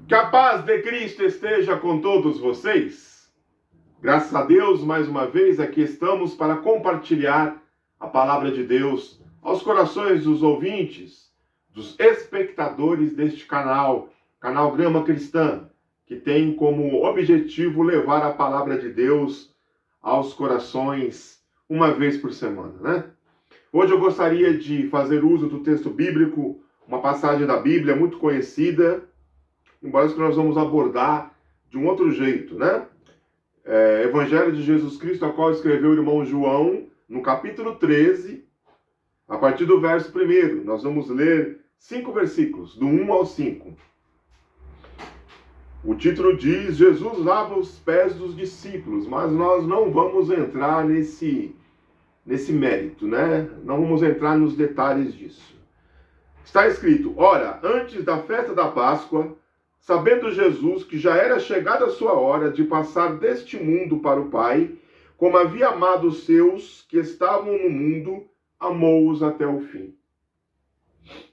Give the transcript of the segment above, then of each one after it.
Que a paz de Cristo esteja com todos vocês. Graças a Deus, mais uma vez, aqui estamos para compartilhar a palavra de Deus aos corações dos ouvintes, dos espectadores deste canal Grama Cristã, que tem como objetivo levar a palavra de Deus aos corações uma vez por semana, né? Hoje eu gostaria de fazer uso do texto bíblico, uma passagem da Bíblia muito conhecida, embora isso que nós vamos abordar de um outro jeito, né? Evangelho de Jesus Cristo, a qual escreveu o irmão João, no capítulo 13, a partir do verso 1. Nós vamos ler 5 versículos, do 1 ao 5. O título diz: Jesus lava os pés dos discípulos, mas nós não vamos entrar nesse mérito, né? Não vamos entrar nos detalhes disso. Está escrito: ora, antes da festa da Páscoa, sabendo Jesus que já era chegada a sua hora de passar deste mundo para o Pai, como havia amado os seus que estavam no mundo, amou-os até o fim.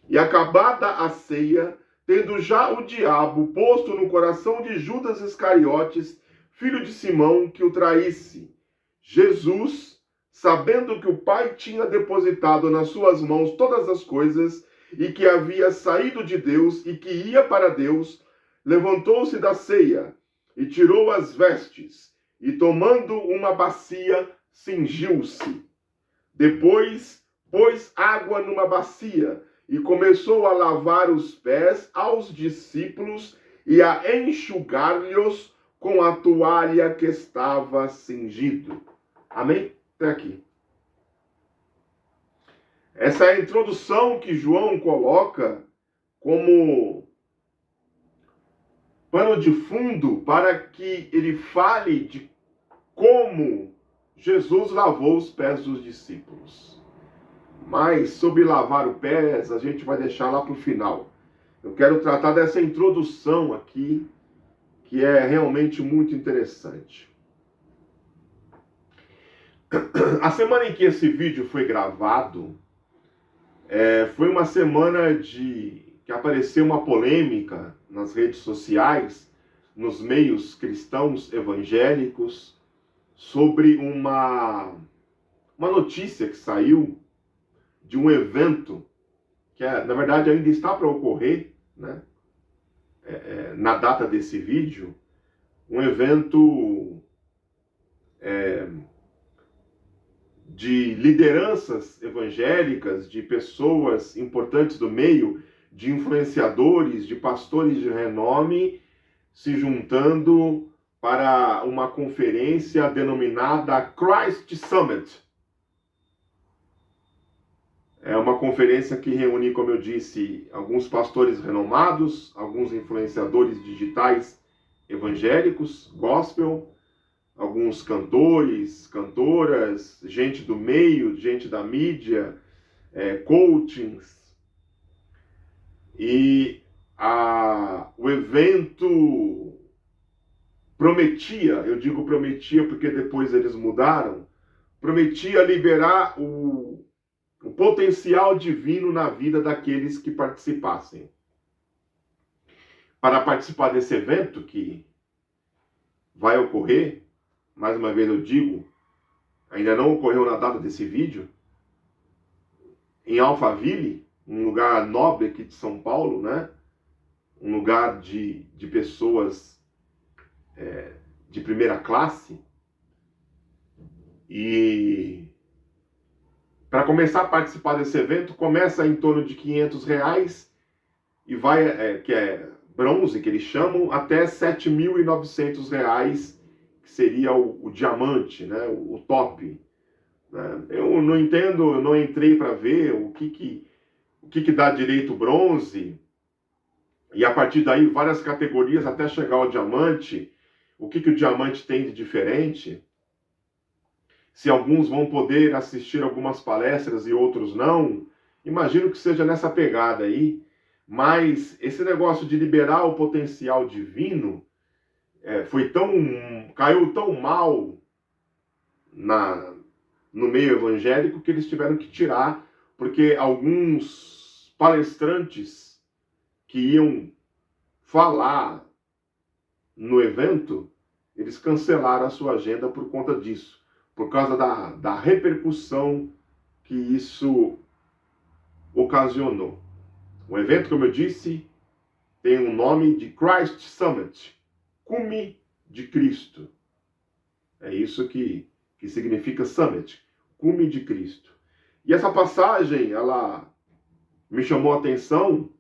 E acabada a ceia, tendo já o diabo posto no coração de Judas Iscariotes, filho de Simão, que o traísse, Jesus, sabendo que o Pai tinha depositado nas suas mãos todas as coisas, e que havia saído de Deus e que ia para Deus, levantou-se da ceia e tirou as vestes, e tomando uma bacia, cingiu-se. Depois pôs água numa bacia e começou a lavar os pés aos discípulos e a enxugar-lhes com a toalha que estava cingido. Amém? Até aqui. Essa é a introdução que João coloca como pano de fundo para que ele fale de como Jesus lavou os pés dos discípulos. Mas sobre lavar os pés, a gente vai deixar lá para o final. Eu quero tratar dessa introdução aqui, que é realmente muito interessante. A semana em que esse vídeo foi gravado, foi uma semana que apareceu uma polêmica nas redes sociais, nos meios cristãos evangélicos, sobre uma notícia que saiu de um evento que, na verdade, ainda está para ocorrer, né? Na data desse vídeo, um evento de lideranças evangélicas, de pessoas importantes do meio, de influenciadores, de pastores de renome, se juntando para uma conferência denominada Christ Summit. É uma conferência que reúne, como eu disse, alguns pastores renomados, alguns influenciadores digitais evangélicos, gospel, alguns cantores, cantoras, gente do meio, gente da mídia, coachings. E o evento prometia, eu digo prometia porque depois eles mudaram, prometia liberar o potencial divino na vida daqueles que participassem. Para participar desse evento que vai ocorrer, mais uma vez eu digo, ainda não ocorreu na data desse vídeo, em Alphaville, um lugar nobre aqui de São Paulo, né? Um lugar de pessoas de primeira classe. E para começar a participar desse evento, começa em torno de R$500 e vai, que é bronze, que eles chamam, até R$7.900, que seria o diamante, né? O top. Né? Eu não entendo, eu não entrei para ver o que dá direito bronze, e a partir daí várias categorias até chegar ao diamante, o que o diamante tem de diferente, se alguns vão poder assistir algumas palestras e outros não, imagino que seja nessa pegada aí, mas esse negócio de liberar o potencial divino caiu tão mal no meio evangélico que eles tiveram que tirar, porque alguns palestrantes que iam falar no evento, eles cancelaram a sua agenda por conta disso, por causa da repercussão que isso ocasionou. O evento, como eu disse, tem o nome de Christ Summit, Cume de Cristo. É isso que significa Summit, Cume de Cristo. E essa passagem, ela me chamou a atenção,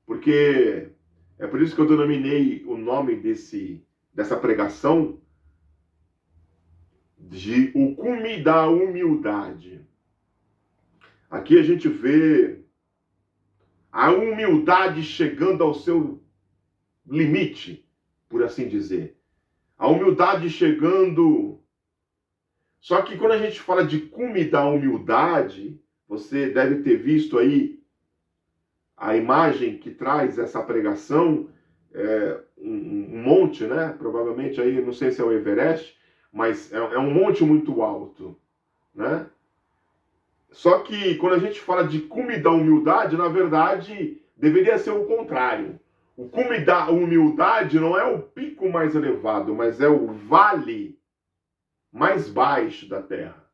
porque é por isso que eu denominei o nome dessa pregação de o cume da humildade. Aqui a gente vê a humildade chegando ao seu limite, por assim dizer. A humildade chegando... Só que quando a gente fala de cume da humildade, você deve ter visto aí a imagem que traz essa pregação, um monte, né? Provavelmente aí, não sei se é o Everest, mas é um monte muito alto, né? Só que quando a gente fala de cume da humildade, na verdade, deveria ser o contrário. O cume da humildade não é o pico mais elevado, mas é o vale mais baixo da terra.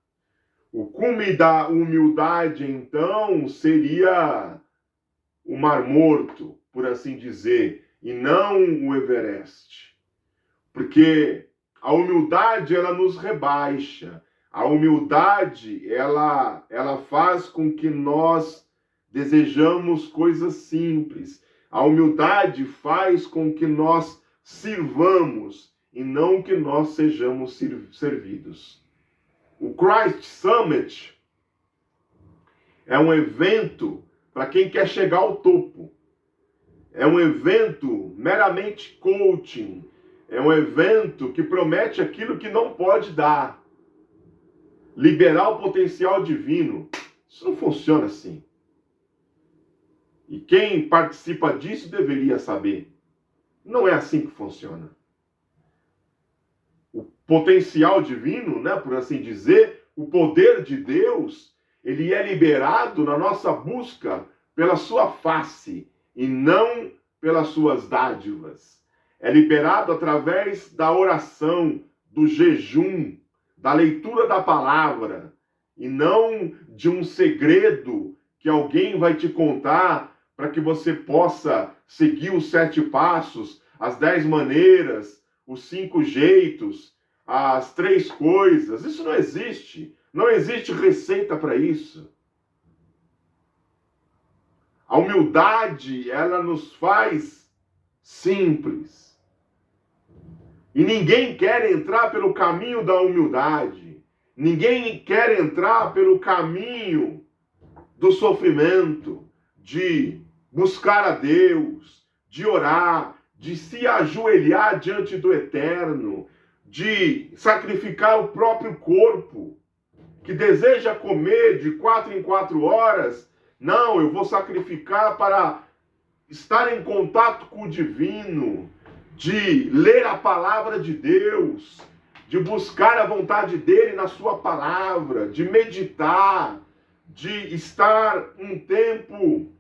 O cume da humildade, então, seria o Mar Morto, por assim dizer, e não o Everest. Porque a humildade, ela nos rebaixa. A humildade, ela faz com que nós desejamos coisas simples. A humildade faz com que nós sirvamos e não que nós sejamos servidos. O Christ Summit é um evento para quem quer chegar ao topo. É um evento meramente coaching. É um evento que promete aquilo que não pode dar. Liberar o potencial divino. Isso não funciona assim. E quem participa disso deveria saber. Não é assim que funciona. O potencial divino, né, por assim dizer, o poder de Deus, ele é liberado na nossa busca pela sua face e não pelas suas dádivas. É liberado através da oração, do jejum, da leitura da palavra, e não de um segredo que alguém vai te contar para que você possa seguir os 7 passos, as 10 maneiras, os 5 jeitos, as 3 coisas. Isso não existe. Não existe receita para isso. A humildade, ela nos faz simples. E ninguém quer entrar pelo caminho da humildade. Ninguém quer entrar pelo caminho do sofrimento, de buscar a Deus, de orar, de se ajoelhar diante do Eterno, de sacrificar o próprio corpo, que deseja comer de 4 em 4 horas. Não, eu vou sacrificar para estar em contato com o divino, de ler a palavra de Deus, de buscar a vontade dele na sua palavra, de meditar, de estar um tempo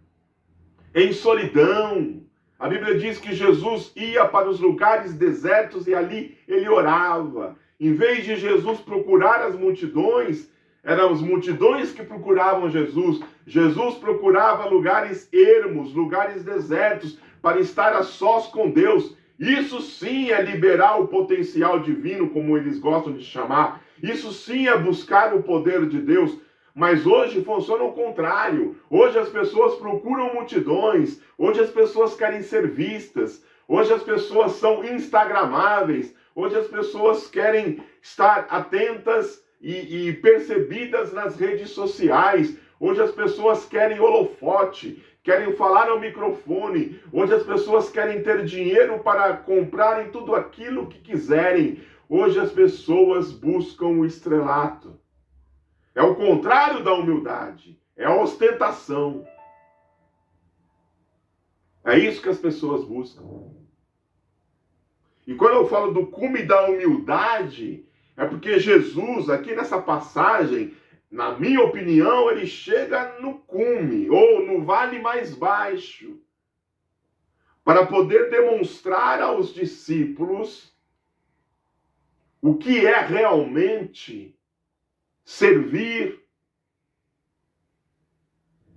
em solidão. A Bíblia diz que Jesus ia para os lugares desertos e ali ele orava. Em vez de Jesus procurar as multidões, eram as multidões que procuravam Jesus. Jesus procurava lugares ermos, lugares desertos, para estar a sós com Deus. Isso sim é liberar o potencial divino, como eles gostam de chamar. Isso sim é buscar o poder de Deus. Mas hoje funciona o contrário. Hoje as pessoas procuram multidões. Hoje as pessoas querem ser vistas. Hoje as pessoas são instagramáveis. Hoje as pessoas querem estar atentas e percebidas nas redes sociais. Hoje as pessoas querem holofote, querem falar ao microfone. Hoje as pessoas querem ter dinheiro para comprarem tudo aquilo que quiserem. Hoje as pessoas buscam o estrelato. É o contrário da humildade. É a ostentação. É isso que as pessoas buscam. E quando eu falo do cume da humildade, é porque Jesus, aqui nessa passagem, na minha opinião, ele chega no cume, ou no vale mais baixo. para poder demonstrar aos discípulos o que é realmente servir.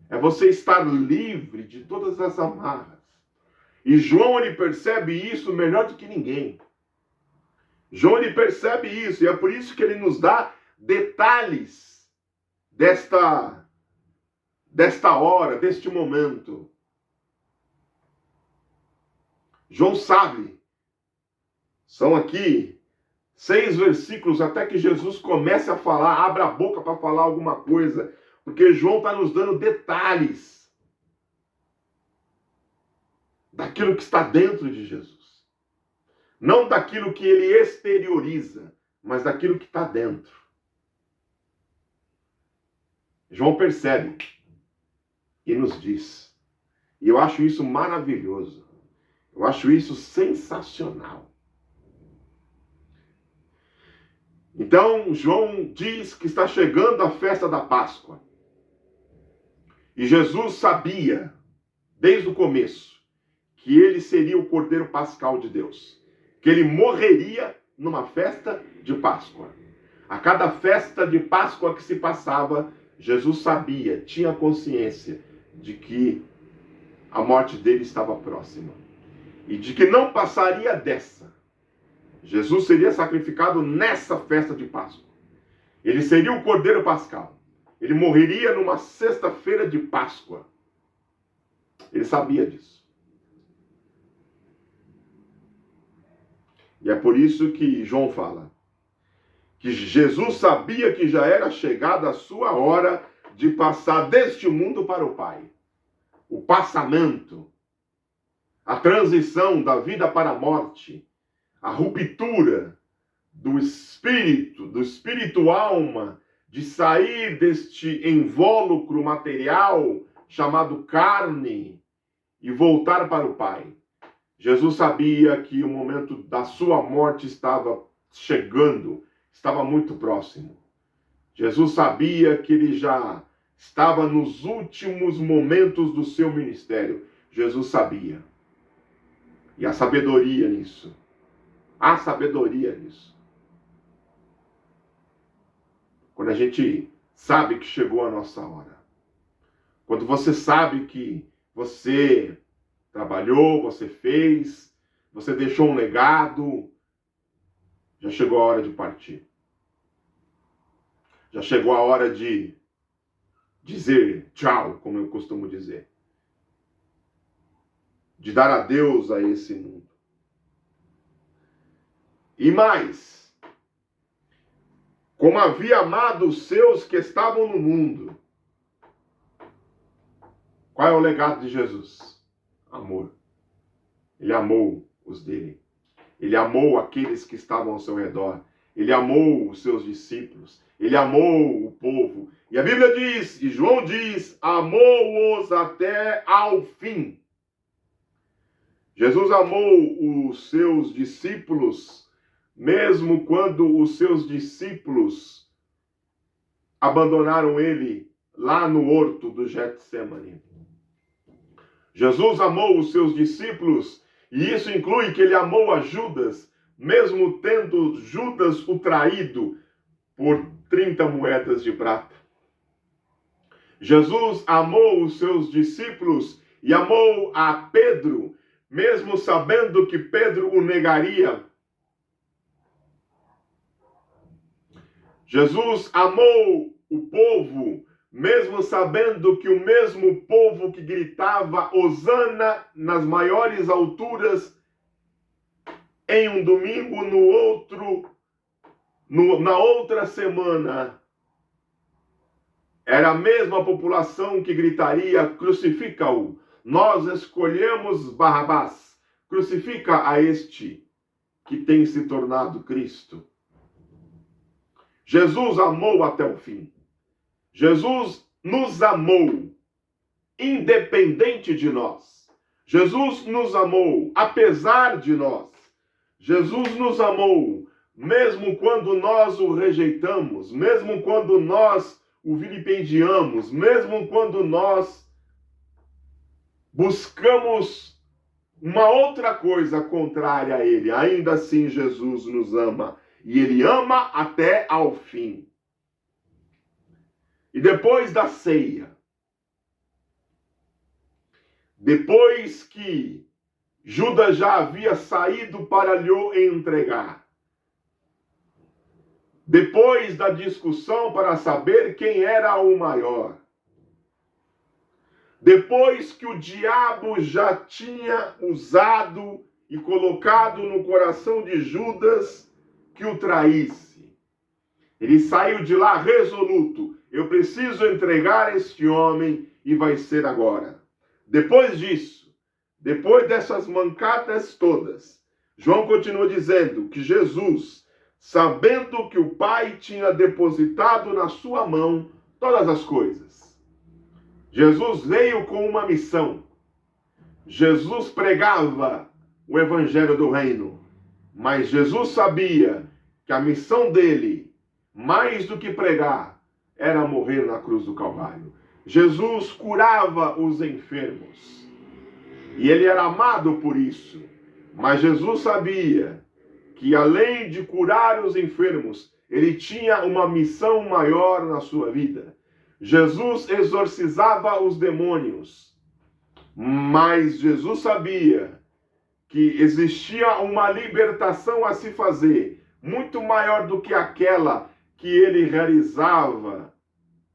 É você estar livre de todas as amarras. E João, ele percebe isso melhor do que ninguém. João, ele percebe isso, e é por isso que ele nos dá detalhes desta hora, deste momento. João sabe. São aqui 6 versículos até que Jesus comece a falar, abra a boca para falar alguma coisa, porque João está nos dando detalhes daquilo que está dentro de Jesus. Não daquilo que ele exterioriza, mas daquilo que está dentro. João percebe e nos diz. E eu acho isso maravilhoso. Eu acho isso sensacional. Então, João diz que está chegando a festa da Páscoa. E Jesus sabia, desde o começo, que ele seria o Cordeiro Pascal de Deus. Que ele morreria numa festa de Páscoa. A cada festa de Páscoa que se passava, Jesus sabia, tinha consciência de que a morte dele estava próxima. E de que não passaria dessa. Jesus seria sacrificado nessa festa de Páscoa. Ele seria o Cordeiro Pascal. Ele morreria numa sexta-feira de Páscoa. Ele sabia disso. E é por isso que João fala que Jesus sabia que já era chegada a sua hora de passar deste mundo para o Pai. O passamento, a transição da vida para a morte, a ruptura do espírito-alma, de sair deste invólucro material chamado carne e voltar para o Pai. Jesus sabia que o momento da sua morte estava chegando, estava muito próximo. Jesus sabia que ele já estava nos últimos momentos do seu ministério. Jesus sabia. E a sabedoria nisso. Há sabedoria nisso. Quando a gente sabe que chegou a nossa hora. Quando você sabe que você trabalhou, você fez, você deixou um legado, já chegou a hora de partir. Já chegou a hora de dizer tchau, como eu costumo dizer. De dar adeus a esse mundo. E mais, como havia amado os seus que estavam no mundo. Qual é o legado de Jesus? Amor. Ele amou os dele. Ele amou aqueles que estavam ao seu redor. Ele amou os seus discípulos. Ele amou o povo. E a Bíblia diz, e João diz, amou-os até ao fim. Jesus amou os seus discípulos mesmo quando os seus discípulos abandonaram ele lá no horto do Getsemane. Jesus amou os seus discípulos, e isso inclui que ele amou a Judas, mesmo tendo Judas o traído por 30 moedas de prata. Jesus amou os seus discípulos e amou a Pedro, mesmo sabendo que Pedro o negaria. Jesus amou o povo, mesmo sabendo que o mesmo povo que gritava Hosana nas maiores alturas, em um domingo, na outra semana, era a mesma população que gritaria, crucifica-o. Nós escolhemos Barrabás, crucifica a este que tem se tornado Cristo. Jesus amou até o fim. Jesus nos amou, independente de nós. Jesus nos amou, apesar de nós. Jesus nos amou, mesmo quando nós o rejeitamos, mesmo quando nós o vilipendiamos, mesmo quando nós buscamos uma outra coisa contrária a ele. Ainda assim, Jesus nos ama. E ele ama até ao fim. E depois da ceia, depois que Judas já havia saído para lhe entregar, depois da discussão para saber quem era o maior, depois que o diabo já tinha usado e colocado no coração de Judas que o traísse, ele saiu de lá resoluto: eu preciso entregar este homem e vai ser agora. Depois disso, depois dessas mancadas todas, João continua dizendo que Jesus, sabendo que o Pai tinha depositado na sua mão todas as coisas, Jesus veio com uma missão. Jesus pregava o evangelho do reino, mas Jesus sabia que a missão dele, mais do que pregar, era morrer na cruz do Calvário. Jesus curava os enfermos. E ele era amado por isso. Mas Jesus sabia que, além de curar os enfermos, ele tinha uma missão maior na sua vida. Jesus exorcizava os demônios. Mas Jesus sabia que existia uma libertação a se fazer, muito maior do que aquela que ele realizava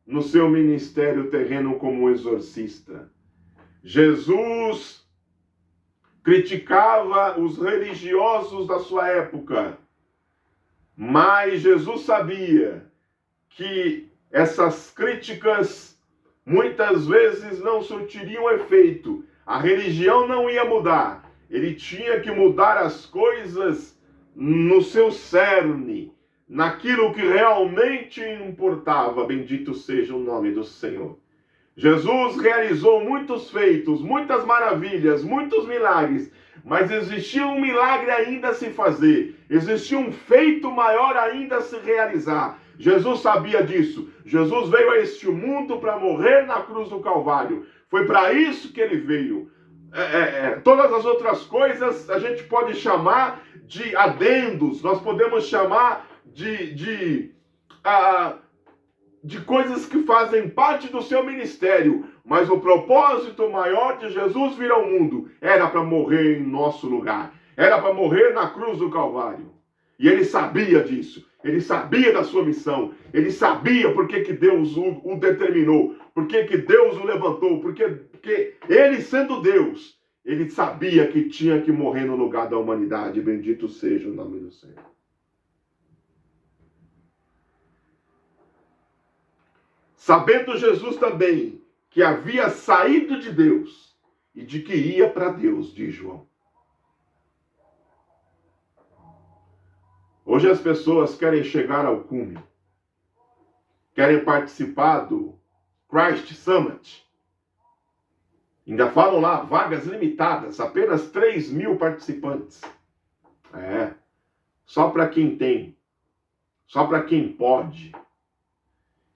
no seu ministério terreno como exorcista. Jesus criticava os religiosos da sua época, mas Jesus sabia que essas críticas muitas vezes não surtiriam efeito. A religião não ia mudar. Ele tinha que mudar as coisas no seu cerne, naquilo que realmente importava. Bendito seja o nome do Senhor. Jesus realizou muitos feitos, muitas maravilhas, muitos milagres, mas existia um milagre ainda a se fazer, existia um feito maior ainda a se realizar. Jesus sabia disso. Jesus veio a este mundo para morrer na cruz do Calvário. Foi para isso que ele veio. Todas as outras coisas a gente pode chamar de adendos, nós podemos chamar de coisas que fazem parte do seu ministério, mas o propósito maior de Jesus vir ao mundo era para morrer em nosso lugar, era para morrer na cruz do Calvário. E ele sabia disso, ele sabia da sua missão, ele sabia por que Deus o determinou, por que Deus o levantou, porque ele, sendo Deus, ele sabia que tinha que morrer no lugar da humanidade. Bendito seja o nome do Senhor. Sabendo Jesus também que havia saído de Deus e de que ia para Deus, diz João. Hoje as pessoas querem chegar ao cume, querem participar do Christ Summit. Ainda falam lá, vagas limitadas, apenas 3.000 participantes. Só para quem tem, só para quem pode.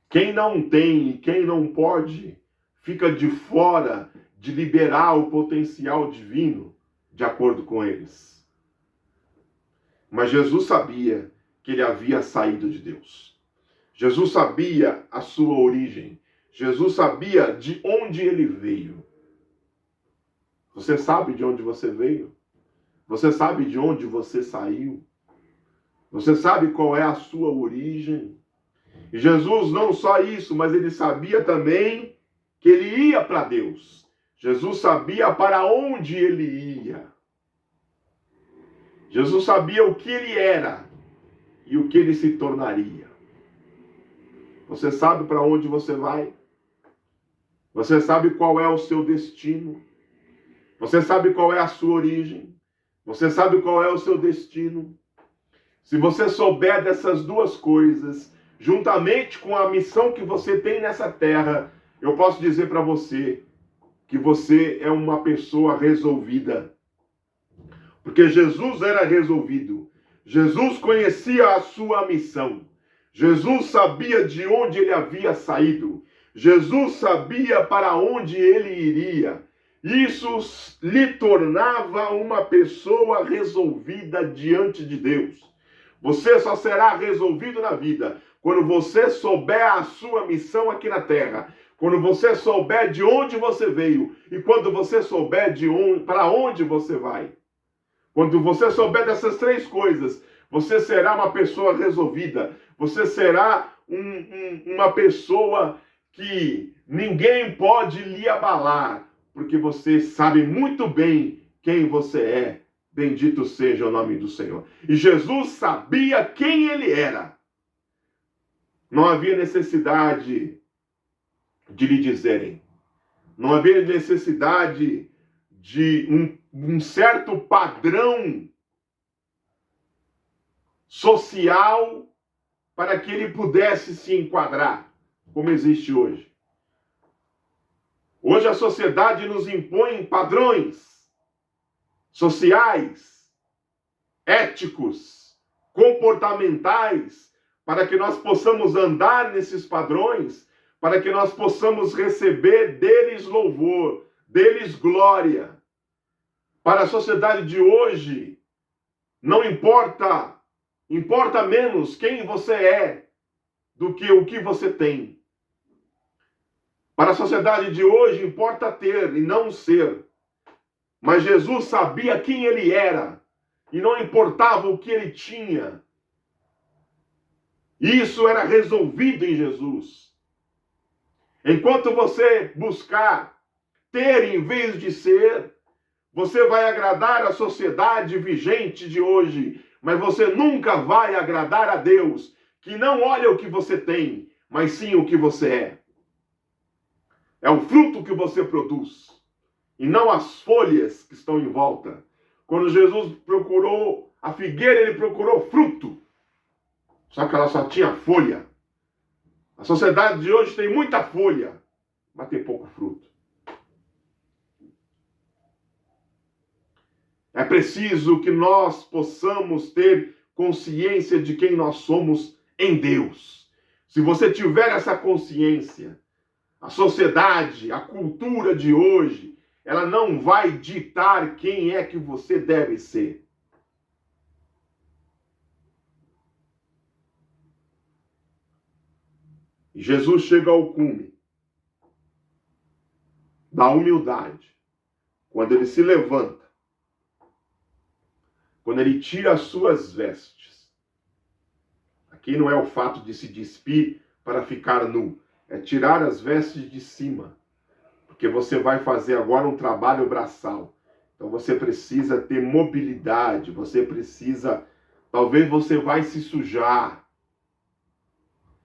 Quem não tem e quem não pode, fica de fora de liberar o potencial divino, de acordo com eles. Mas Jesus sabia que ele havia saído de Deus. Jesus sabia a sua origem. Jesus sabia de onde ele veio. Você sabe de onde você veio? Você sabe de onde você saiu? Você sabe qual é a sua origem? E Jesus não só isso, mas ele sabia também que ele ia para Deus. Jesus sabia para onde ele ia. Jesus sabia o que ele era e o que ele se tornaria. Você sabe para onde você vai? Você sabe qual é o seu destino? Você sabe qual é a sua origem? Você sabe qual é o seu destino? Se você souber dessas duas coisas, juntamente com a missão que você tem nessa terra, eu posso dizer para você que você é uma pessoa resolvida. Porque Jesus era resolvido. Jesus conhecia a sua missão. Jesus sabia de onde ele havia saído. Jesus sabia para onde ele iria. Isso lhe tornava uma pessoa resolvida diante de Deus. Você só será resolvido na vida quando você souber a sua missão aqui na terra, quando você souber de onde você veio e quando você souber para onde você vai. Quando você souber dessas três coisas, você será uma pessoa resolvida. Você será uma pessoa que ninguém pode lhe abalar, porque você sabe muito bem quem você é. Bendito seja o nome do Senhor. E Jesus sabia quem ele era. Não havia necessidade de lhe dizerem. Não havia necessidade de um certo padrão social para que ele pudesse se enquadrar, como existe hoje. Hoje a sociedade nos impõe padrões sociais, éticos, comportamentais, para que nós possamos andar nesses padrões, para que nós possamos receber deles louvor, deles glória. Para a sociedade de hoje, não importa, importa menos quem você é do que o que você tem. Para a sociedade de hoje, importa ter e não ser. Mas Jesus sabia quem ele era e não importava o que ele tinha. Isso era resolvido em Jesus. Enquanto você buscar ter em vez de ser, você vai agradar a sociedade vigente de hoje, mas você nunca vai agradar a Deus, que não olha o que você tem, mas sim o que você é. É o fruto que você produz, e não as folhas que estão em volta. Quando Jesus procurou a figueira, ele procurou fruto, só que ela só tinha folha. A sociedade de hoje tem muita folha, mas tem pouco fruto. É preciso que nós possamos ter consciência de quem nós somos em Deus. Se você tiver essa consciência, a sociedade, a cultura de hoje, ela não vai ditar quem é que você deve ser. Jesus chega ao cume da humildade, quando ele se levanta, quando ele tira as suas vestes. Aqui não é o fato de se despir para ficar nu, é tirar as vestes de cima, porque você vai fazer agora um trabalho braçal. Então você precisa ter mobilidade, você precisa, talvez você vai se sujar.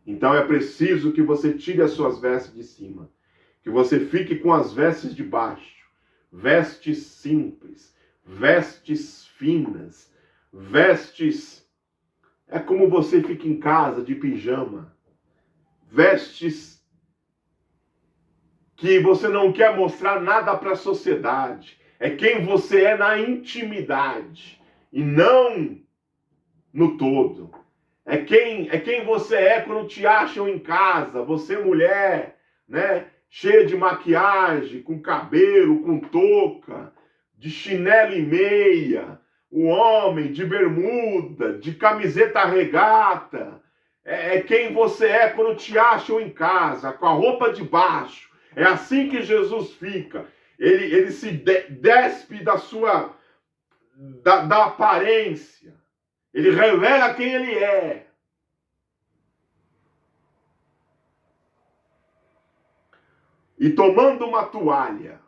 Então é preciso que você tire as suas vestes de cima, que você fique com as vestes de baixo, vestes simples, vestes finas, vestes... É como você fica em casa de pijama, vestes que você não quer mostrar nada para a sociedade. É quem você é na intimidade e não no todo. É quem você é quando te acham em casa, você mulher, né, cheia de maquiagem, com cabelo, com touca, de chinelo e meia, o homem de bermuda, de camiseta regata. É quem você é quando te acham em casa, com a roupa de baixo. É assim que Jesus fica. Ele se despe da aparência. Ele revela quem ele é. E tomando uma toalha,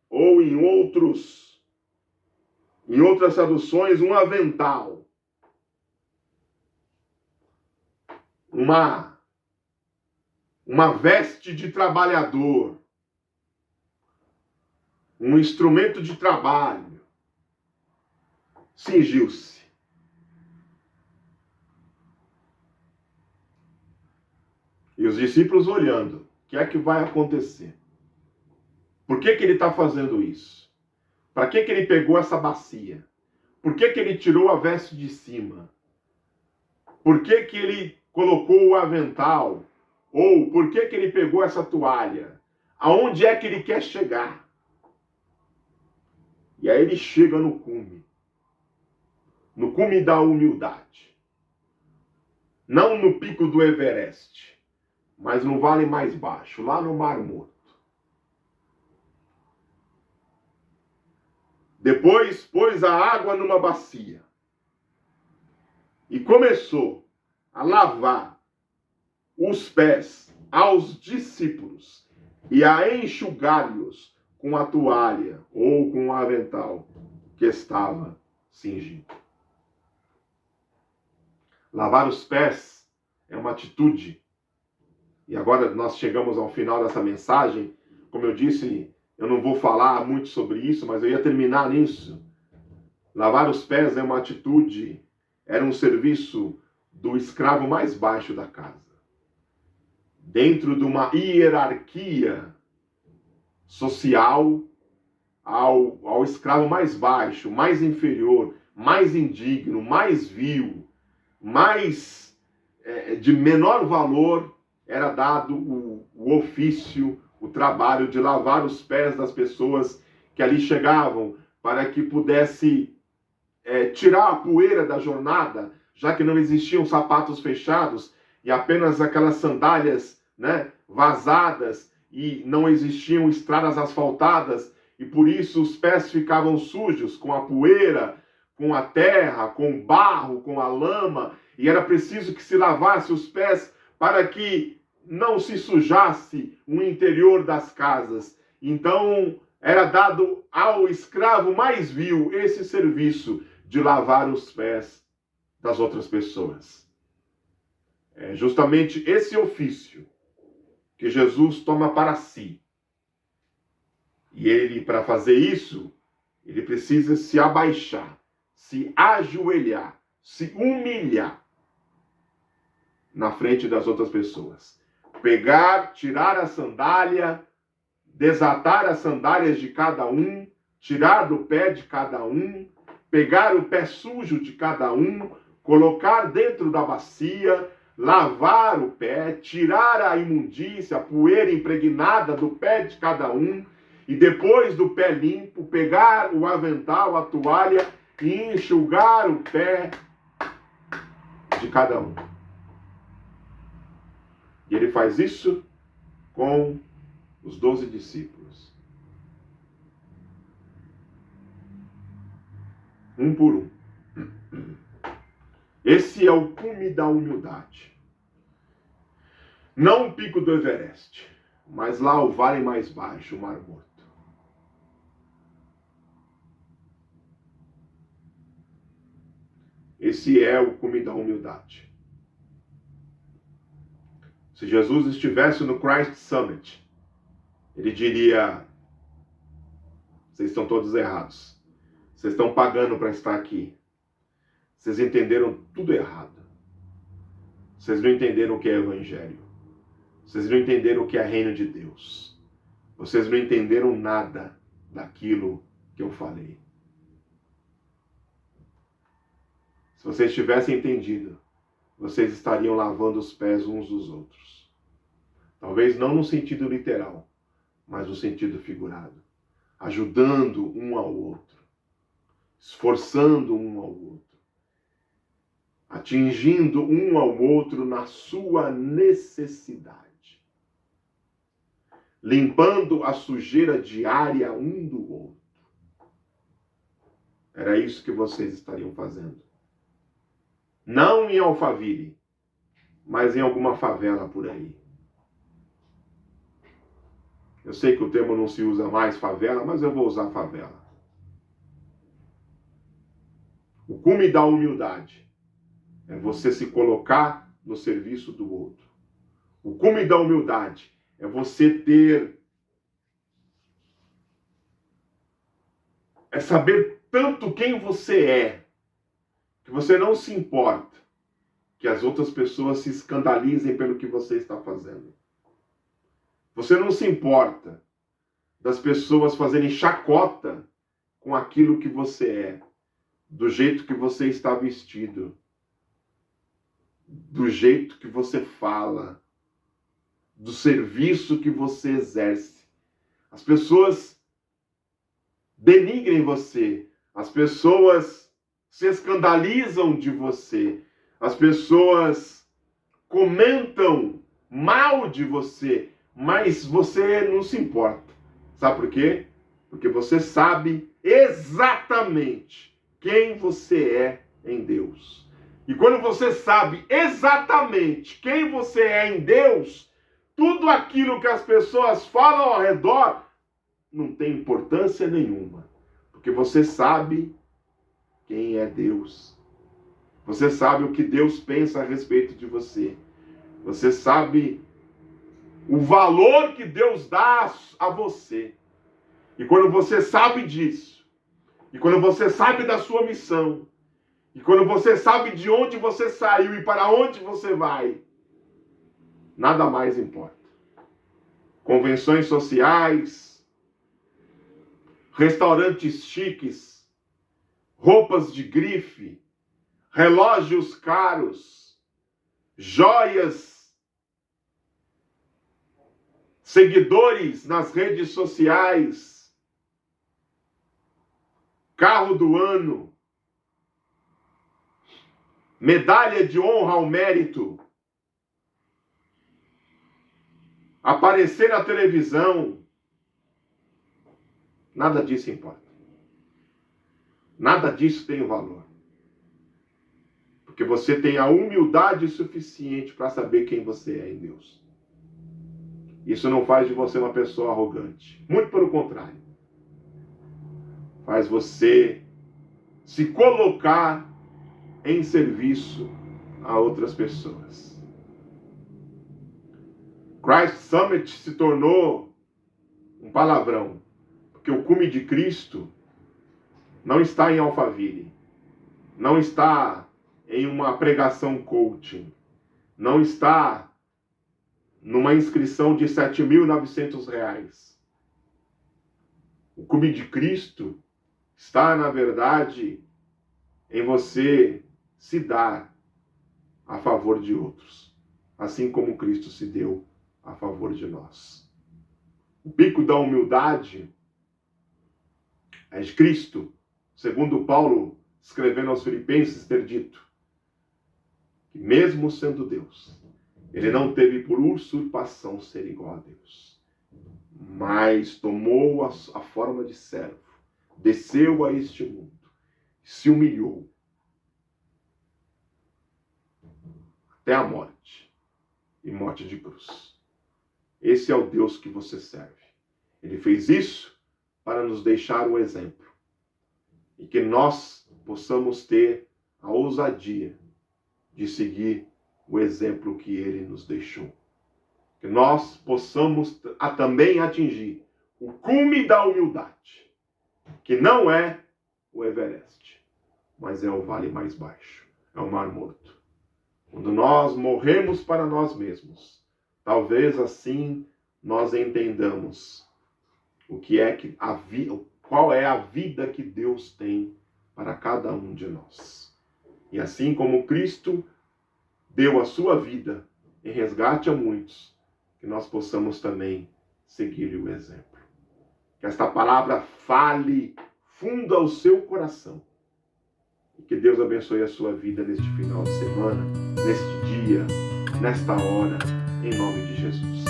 ou em outras traduções, um avental, uma veste de trabalhador, um instrumento de trabalho, cingiu-se. E os discípulos olhando, o que é que vai acontecer? Por que ele está fazendo isso? Para que ele pegou essa bacia? Por que ele tirou a veste de cima? Por que ele colocou o avental? Ou por que ele pegou essa toalha? Aonde é que ele quer chegar? E aí ele chega no cume da humildade. Não no pico do Everest, mas no vale mais baixo, lá no Mar Morto. Depois pôs a água numa bacia e começou a lavar os pés aos discípulos e a enxugar-lhes com a toalha ou com o avental que estava cingido. Lavar os pés é uma atitude. E agora nós chegamos ao final dessa mensagem. Como eu disse, eu não vou falar muito sobre isso, mas eu ia terminar nisso. Lavar os pés é uma atitude, era um serviço do escravo mais baixo da casa. Dentro de uma hierarquia social, ao escravo mais baixo, mais inferior, mais indigno, mais vil, mais de menor valor, era dado o ofício, o trabalho de lavar os pés das pessoas que ali chegavam, para que pudesse tirar a poeira da jornada, já que não existiam sapatos fechados e apenas aquelas sandálias, né, vazadas, e não existiam estradas asfaltadas, e por isso os pés ficavam sujos com a poeira, com a terra, com o barro, com a lama, e era preciso que se lavasse os pés para que não se sujasse o interior das casas. Então era dado ao escravo mais vil esse serviço de lavar os pés das outras pessoas. É justamente esse ofício que Jesus toma para si. E ele, para fazer isso, ele precisa se abaixar, se ajoelhar, se humilhar na frente das outras pessoas. Pegar, tirar a sandália, desatar as sandálias de cada um, tirar do pé de cada um, pegar o pé sujo de cada um, colocar dentro da bacia, lavar o pé, tirar a imundícia, a poeira impregnada do pé de cada um, e depois do pé limpo, pegar o avental, a toalha e enxugar o pé de cada um. E ele faz isso com os 12 discípulos. Um por um. Esse é o cume da humildade. Não o pico do Everest, mas lá o vale mais baixo, o Mar Morto. Esse é o cume da humildade. Se Jesus estivesse no Christ Summit, ele diria: vocês estão todos errados. Vocês estão pagando para estar aqui. Vocês entenderam tudo errado. Vocês não entenderam o que é evangelho. Vocês não entenderam o que é reino de Deus. Vocês não entenderam nada daquilo que eu falei. Se vocês tivessem entendido, vocês estariam lavando os pés uns dos outros. Talvez não no sentido literal, mas no sentido figurado. Ajudando um ao outro. Esforçando um ao outro. Atingindo um ao outro na sua necessidade. Limpando a sujeira diária um do outro. Era isso que vocês estariam fazendo. Não em Alphaville, mas em alguma favela por aí. Eu sei que o termo não se usa mais favela, mas eu vou usar favela. O cume da humildade é você se colocar no serviço do outro. O cume da humildade é você é saber tanto quem você é, que você não se importa que as outras pessoas se escandalizem pelo que você está fazendo. Você não se importa das pessoas fazerem chacota com aquilo que você é, do jeito que você está vestido, do jeito que você fala, do serviço que você exerce. As pessoas denigrem você, as pessoas se escandalizam de você, as pessoas comentam mal de você, mas você não se importa. Sabe por quê? Porque você sabe exatamente quem você é em Deus. E quando você sabe exatamente quem você é em Deus, tudo aquilo que as pessoas falam ao redor não tem importância nenhuma. Porque você sabe quem é Deus. Você sabe o que Deus pensa a respeito de você. Você sabe o valor que Deus dá a você. E quando você sabe disso, e quando você sabe da sua missão, e quando você sabe de onde você saiu e para onde você vai, nada mais importa. Convenções sociais, restaurantes chiques, roupas de grife, relógios caros, joias, seguidores nas redes sociais, carro do ano, medalha de honra ao mérito, aparecer na televisão, nada disso importa. Nada disso tem valor. Porque você tem a humildade suficiente para saber quem você é em Deus. Isso não faz de você uma pessoa arrogante. Muito pelo contrário. Faz você se colocar em serviço a outras pessoas. Christ Summit se tornou um palavrão. Porque o cume de Cristo não está em Alphaville. Não está em uma pregação coaching. Não está numa inscrição de R$7.900. O cume de Cristo está, na verdade, em você se dar a favor de outros, assim como Cristo se deu a favor de nós. O pico da humildade é de Cristo, segundo Paulo, escrevendo aos Filipenses, ter dito que mesmo sendo Deus, ele não teve por usurpação ser igual a Deus, mas tomou a forma de servo, desceu a este mundo, se humilhou até a morte, e morte de cruz. Esse é o Deus que você serve. Ele fez isso para nos deixar um exemplo, e que nós possamos ter a ousadia de seguir o exemplo que ele nos deixou. Que nós possamos também atingir o cume da humildade, que não é o Everest, mas é o vale mais baixo, é o Mar Morto. Quando nós morremos para nós mesmos, talvez assim nós entendamos o que é que qual é a vida que Deus tem para cada um de nós. E assim como Cristo deu a sua vida em resgate a muitos, que nós possamos também seguir-lhe o exemplo. Que esta palavra fale fundo ao seu coração. E que Deus abençoe a sua vida neste final de semana, neste dia, nesta hora, em nome de Jesus.